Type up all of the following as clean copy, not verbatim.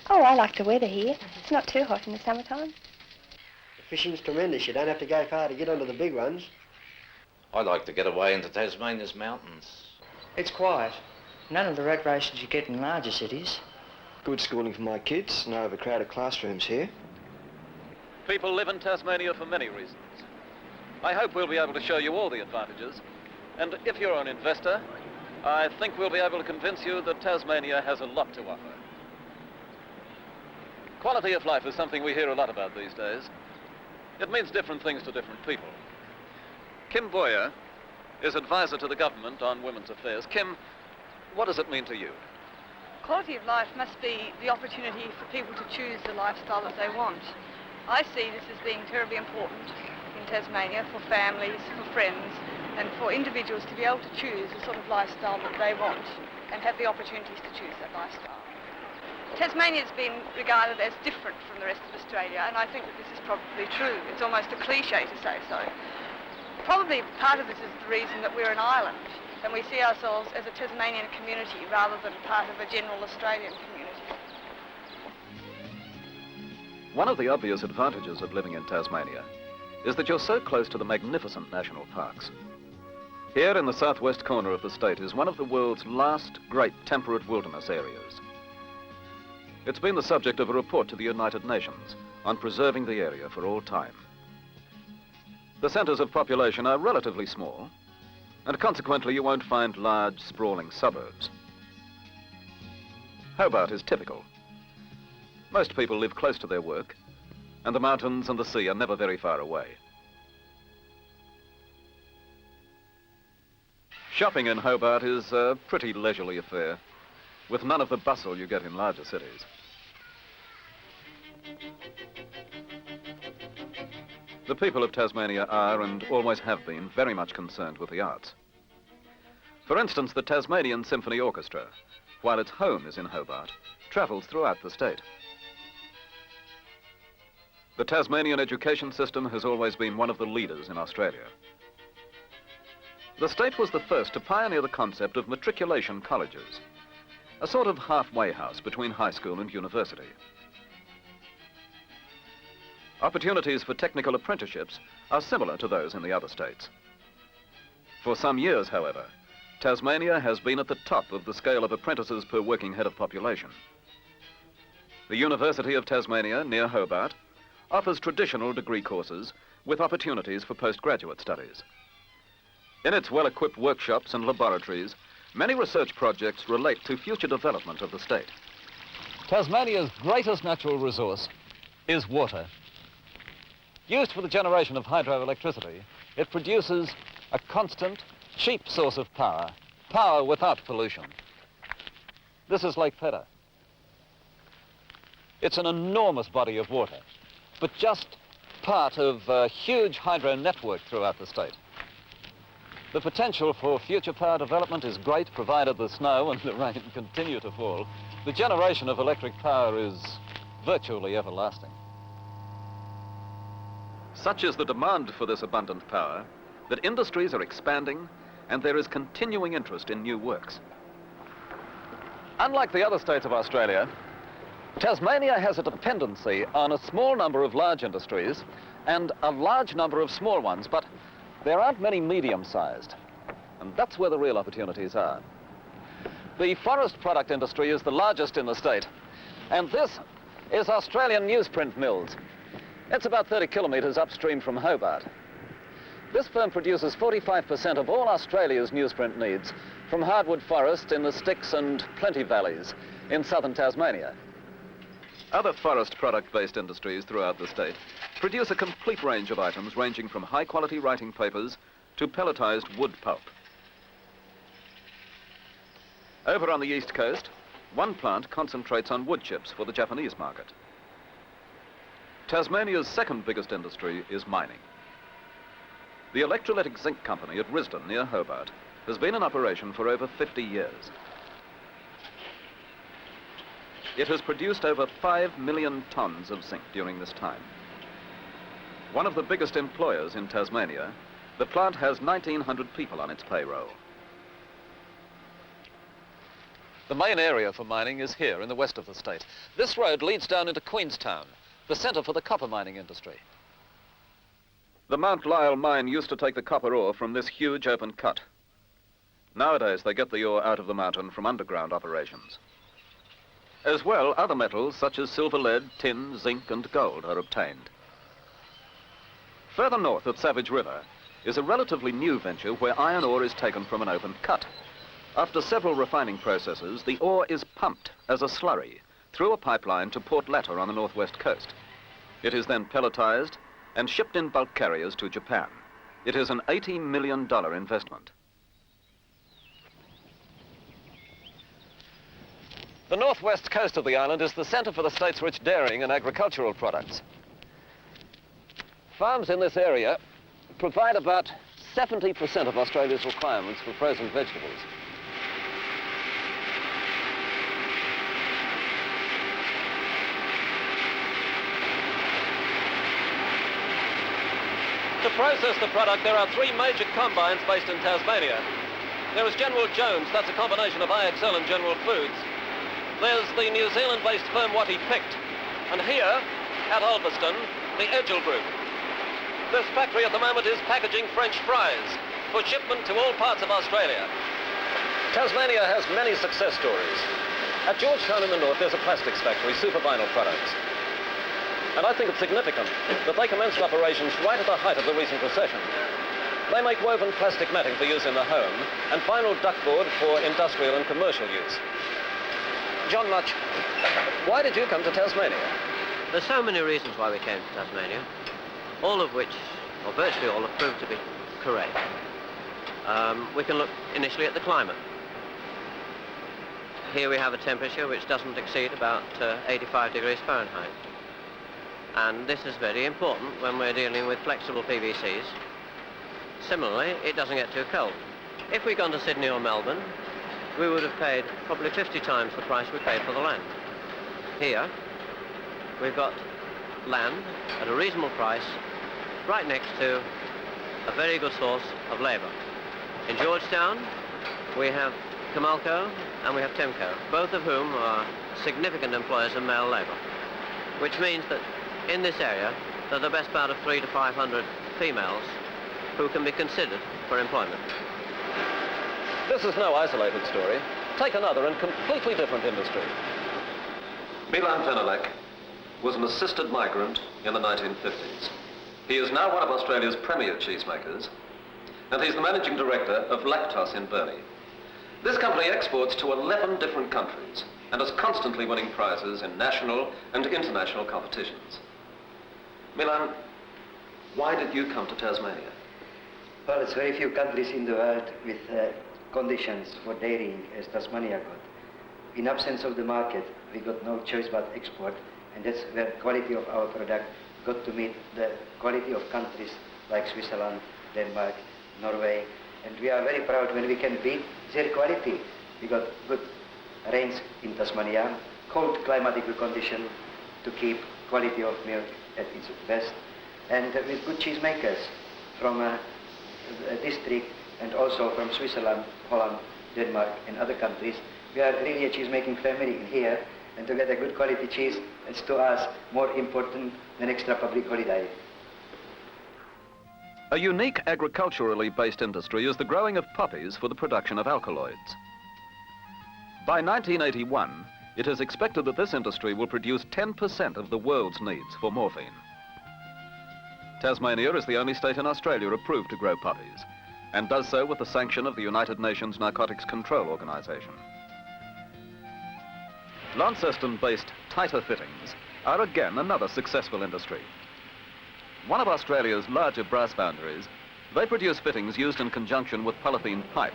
Oh, I like the weather here. It's not too hot in the summertime. The fishing's tremendous. You don't have to go far to get onto the big ones. I like to get away into Tasmania's mountains. It's quiet. None of the recreations you get in larger cities. Good schooling for my kids. No overcrowded classrooms here. People live in Tasmania for many reasons. I hope we'll be able to show you all the advantages. And if you're an investor, I think we'll be able to convince you that Tasmania has a lot to offer. Quality of life is something we hear a lot about these days. It means different things to different people. Kim Boyer is advisor to the government on women's affairs. Kim, what does it mean to you? Quality of life must be the opportunity for people to choose the lifestyle that they want. I see this as being terribly important in Tasmania for families, for friends, and for individuals to be able to choose the sort of lifestyle that they want and have the opportunities to choose that lifestyle. Tasmania's been regarded as different from the rest of Australia, and I think that this is probably true. It's almost a cliche to say so. Probably part of this is the reason that we're an island, and we see ourselves as a Tasmanian community rather than part of a general Australian community. One of the obvious advantages of living in Tasmania is that you're so close to the magnificent national parks. Here in the southwest corner of the state is one of the world's last great temperate wilderness areas. It's been the subject of a report to the United Nations on preserving the area for all time. The centres of population are relatively small, and consequently you won't find large, sprawling suburbs. Hobart is typical. Most people live close to their work, and the mountains and the sea are never very far away. Shopping in Hobart is a pretty leisurely affair, with none of the bustle you get in larger cities. The people of Tasmania are, and always have been, very much concerned with the arts. For instance, the Tasmanian Symphony Orchestra, while its home is in Hobart, travels throughout the state. The Tasmanian education system has always been one of the leaders in Australia. The state was the first to pioneer the concept of matriculation colleges, a sort of halfway house between high school and university. Opportunities for technical apprenticeships are similar to those in the other states. For some years, however, Tasmania has been at the top of the scale of apprentices per working head of population. The University of Tasmania, near Hobart, offers traditional degree courses with opportunities for postgraduate studies. In its well-equipped workshops and laboratories, many research projects relate to future development of the state. Tasmania's greatest natural resource is water. Used for the generation of hydroelectricity, it produces a constant, cheap source of power, power without pollution. This is Lake Pedder. It's an enormous body of water, but just part of a huge hydro network throughout the state. The potential for future power development is great, provided the snow and the rain continue to fall. The generation of electric power is virtually everlasting. Such is the demand for this abundant power that industries are expanding and there is continuing interest in new works. Unlike the other states of Australia, Tasmania has a dependency on a small number of large industries and a large number of small ones, but there aren't many medium-sized, and that's where the real opportunities are. The forest product industry is the largest in the state, and this is Australian Newsprint Mills. It's about 30 kilometres upstream from Hobart. This firm produces 45% of all Australia's newsprint needs from hardwood forest in the Styx and Plenty valleys in southern Tasmania. Other forest product-based industries throughout the state produce a complete range of items ranging from high-quality writing papers to pelletized wood pulp. Over on the east coast, one plant concentrates on wood chips for the Japanese market. Tasmania's second biggest industry is mining. The Electrolytic Zinc company at Risdon, near Hobart, has been in operation for over 50 years. It has produced over 5 million tons of zinc during this time. One of the biggest employers in Tasmania, the plant has 1,900 people on its payroll. The main area for mining is here in the west of the state. This road leads down into Queenstown, the centre for the copper mining industry. The Mount Lyell mine used to take the copper ore from this huge open cut. Nowadays, they get the ore out of the mountain from underground operations. As well, other metals such as silver, lead, tin, zinc and gold are obtained. Further north at Savage River is a relatively new venture where iron ore is taken from an open cut. After several refining processes, the ore is pumped as a slurry through a pipeline to Port Latter on the northwest coast. It is then pelletized and shipped in bulk carriers to Japan. It is an $80 million investment. The northwest coast of the island is the centre for the state's rich dairying and agricultural products. Farms in this area provide about 70% of Australia's requirements for frozen vegetables. To process the product, there are 3 major combines based in Tasmania. There is General Jones, that's a combination of IXL and General Foods. There's the New Zealand-based firm Watty Picked. And here, at Ulverston, the Edgells Group. This factory at the moment is packaging French fries for shipment to all parts of Australia. Tasmania has many success stories. At Georgetown in the north, there's a plastics factory, Super Vyhnalek Products. And I think it's significant that they commenced operations right at the height of the recent recession. They make woven plastic matting for use in the home and vinyl duckboard for industrial and commercial use. John Much, why did you come to Tasmania? There's so many reasons why we came to Tasmania, all of which, or virtually all, have proved to be correct. We can look initially at the climate. Here we have a temperature which doesn't exceed about 85 degrees Fahrenheit. And this is very important when we're dealing with flexible PVCs. Similarly, it doesn't get too cold. If we'd gone to Sydney or Melbourne, we would have paid probably 50 times the price we paid for the land. Here, we've got land at a reasonable price right next to a very good source of labour. In Georgetown, we have Comalco and we have Temco, both of whom are significant employers of male labour, which means that in this area, there are the best part of 300 to 500 females who can be considered for employment. This is no isolated story. Take another and completely different industry. Milan Vyhnalek was an assisted migrant in the 1950s. He is now one of Australia's premier cheesemakers, and he's the managing director of Lactos in Burnie. This company exports to 11 different countries and is constantly winning prizes in national and international competitions. Milan, why did you come to Tasmania? Well, it's very few countries in the world with conditions for dairying as Tasmania got. In absence of the market, we got no choice but export, and that's where quality of our product got to meet the quality of countries like Switzerland, Denmark, Norway, and we are very proud when we can beat their quality. We got good rains in Tasmania, cold climatical condition to keep quality of milk at its best, and with good cheesemakers from a district and also from Switzerland, Holland, Denmark and other countries. We are really a cheese-making family in here, and to get a good quality cheese is to us more important than extra public holiday. A unique agriculturally based industry is the growing of poppies for the production of alkaloids. By 1981, it is expected that this industry will produce 10% of the world's needs for morphine. Tasmania is the only state in Australia approved to grow poppies, and does so with the sanction of the United Nations Narcotics Control Organization. Launceston-based Tita fittings are again another successful industry. One of Australia's larger brass foundries, they produce fittings used in conjunction with polythene pipe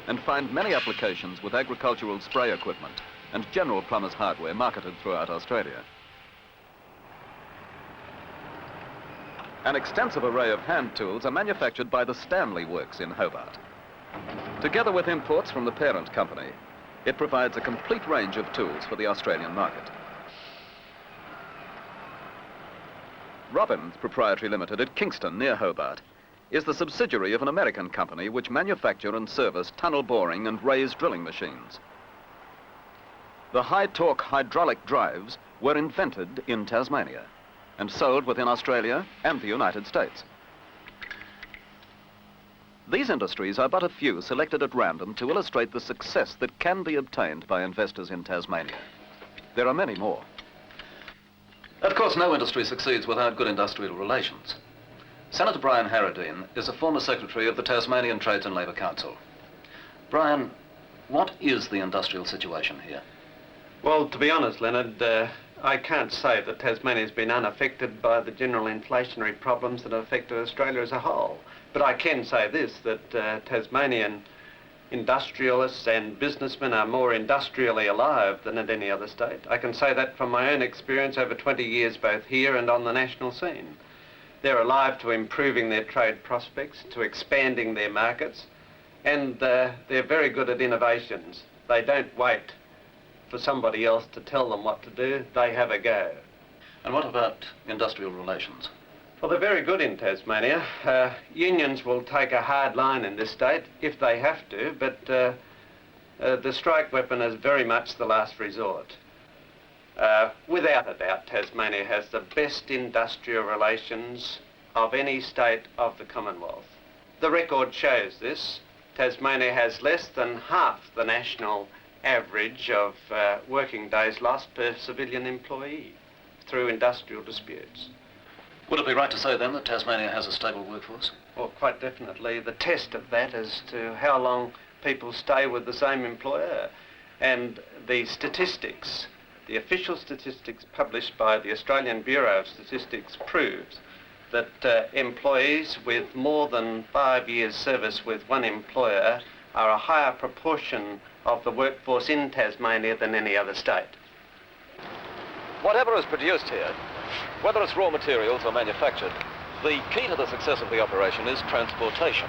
and find many applications with agricultural spray equipment and general plumber's hardware marketed throughout Australia. An extensive array of hand tools are manufactured by the Stanley Works in Hobart. Together with imports from the parent company, it provides a complete range of tools for the Australian market. Robbins Proprietary Limited at Kingston, near Hobart, is the subsidiary of an American company which manufacture and service tunnel boring and raised drilling machines. The high-torque hydraulic drives were invented in Tasmania and sold within Australia and the United States. These industries are but a few selected at random to illustrate the success that can be obtained by investors in Tasmania. There are many more. Of course, no industry succeeds without good industrial relations. Senator Brian Harradine is a former secretary of the Tasmanian Trades and Labour Council. Brian, what is the industrial situation here? Well, to be honest, Leonard, I can't say that Tasmania's been unaffected by the general inflationary problems that have affected Australia as a whole. But I can say this, that Tasmanian industrialists and businessmen are more industrially alive than at any other state. I can say that from my own experience over 20 years, both here and on the national scene. They're alive to improving their trade prospects, to expanding their markets, and they're very good at innovations. They don't wait for somebody else to tell them what to do. They have a go. And what about industrial relations? Well, they're very good in Tasmania. Unions will take a hard line in this state if they have to, but the strike weapon is very much the last resort. Without a doubt, Tasmania has the best industrial relations of any state of the Commonwealth. The record shows this. Tasmania has less than half the national average of working days lost per civilian employee through industrial disputes. Would it be right to say then that Tasmania has a stable workforce? Well, quite definitely. The test of that is to how long people stay with the same employer. And the statistics, the official statistics published by the Australian Bureau of Statistics proves that employees with more than 5 years service with one employer are a higher proportion of the workforce in Tasmania than any other state. Whatever is produced here, whether it's raw materials or manufactured, the key to the success of the operation is transportation.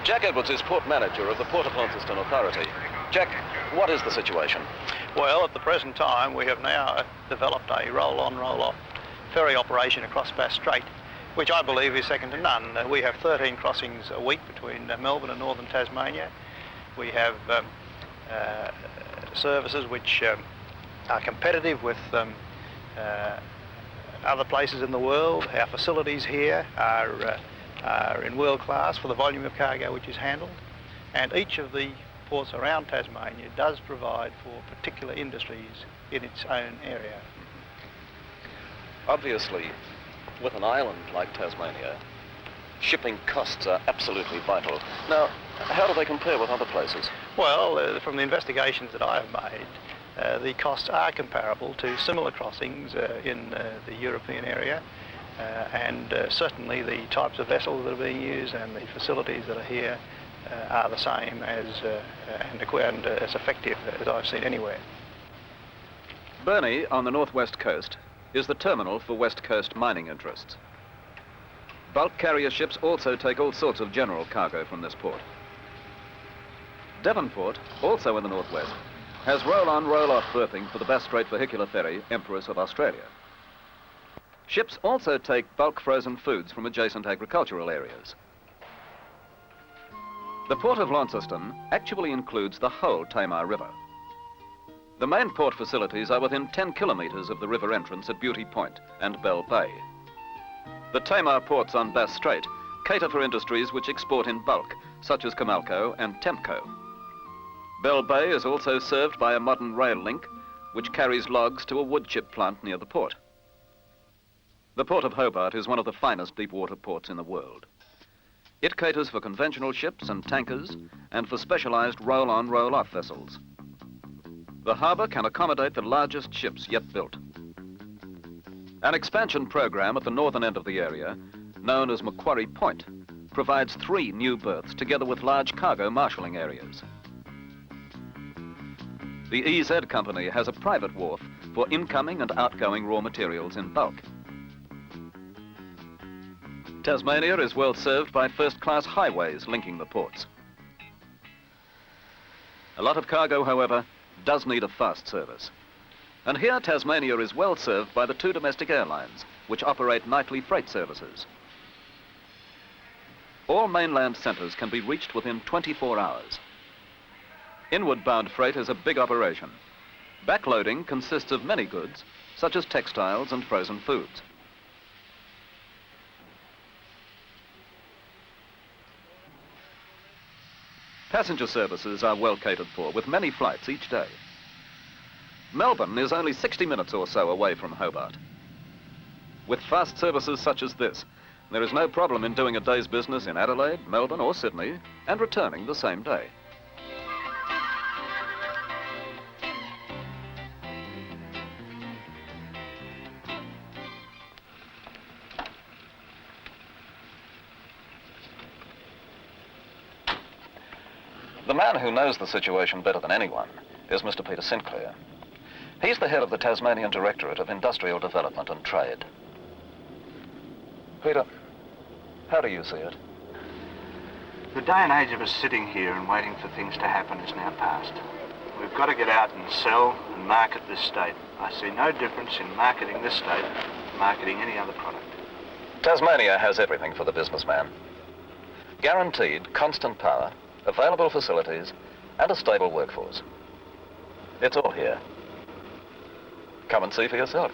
Jack Edwards is port manager of the Port of Launceston Authority. Jack, what is the situation? Well, at the present time, we have now developed a roll-on, roll-off ferry operation across Bass Strait, which I believe is second to none. We have 13 crossings a week between Melbourne and northern Tasmania. We have services which are competitive with other places in the world. Our facilities here are in world class for the volume of cargo which is handled, and each of the ports around Tasmania does provide for particular industries in its own area. Obviously, with an island like Tasmania, shipping costs are absolutely vital. Now, how do they compare with other places? Well, from the investigations that I have made, the costs are comparable to similar crossings in the European area, and certainly the types of vessels that are being used and the facilities that are here are the same as and as effective as I've seen anywhere. Burnie, on the northwest coast, is the terminal for west coast mining interests. Bulk carrier ships also take all sorts of general cargo from this port. Devonport, also in the northwest, has roll-on, roll-off berthing for the Bass Strait vehicular ferry Empress of Australia. Ships also take bulk frozen foods from adjacent agricultural areas. The Port of Launceston actually includes the whole Tamar River. The main port facilities are within 10 kilometres of the river entrance at Beauty Point and Bell Bay. The Tamar ports on Bass Strait cater for industries which export in bulk, such as Comalco and Tempco. Bell Bay is also served by a modern rail link, which carries logs to a wood chip plant near the port. The Port of Hobart is one of the finest deep-water ports in the world. It caters for conventional ships and tankers and for specialised roll-on, roll-off vessels. The harbour can accommodate the largest ships yet built. An expansion programme at the northern end of the area, known as Macquarie Point, provides 3 new berths together with large cargo marshalling areas. The EZ Company has a private wharf for incoming and outgoing raw materials in bulk. Tasmania is well served by first-class highways linking the ports. A lot of cargo, however, does need a fast service. And here Tasmania is well served by the 2 domestic airlines, which operate nightly freight services. All mainland centres can be reached within 24 hours. Inward-bound freight is a big operation. Backloading consists of many goods, such as textiles and frozen foods. Passenger services are well catered for, with many flights each day. Melbourne is only 60 minutes or so away from Hobart. With fast services such as this, there is no problem in doing a day's business in Adelaide, Melbourne or Sydney and returning the same day. The man who knows the situation better than anyone is Mr. Peter Sinclair. He's the head of the Tasmanian Directorate of Industrial Development and Trade. Peter, how do you see it? The day and age of us sitting here and waiting for things to happen is now past. We've got to get out and sell and market this state. I see no difference in marketing this state from marketing any other product. Tasmania has everything for the businessman. Guaranteed constant power, available facilities, and a stable workforce. It's all here. Come and see for yourself.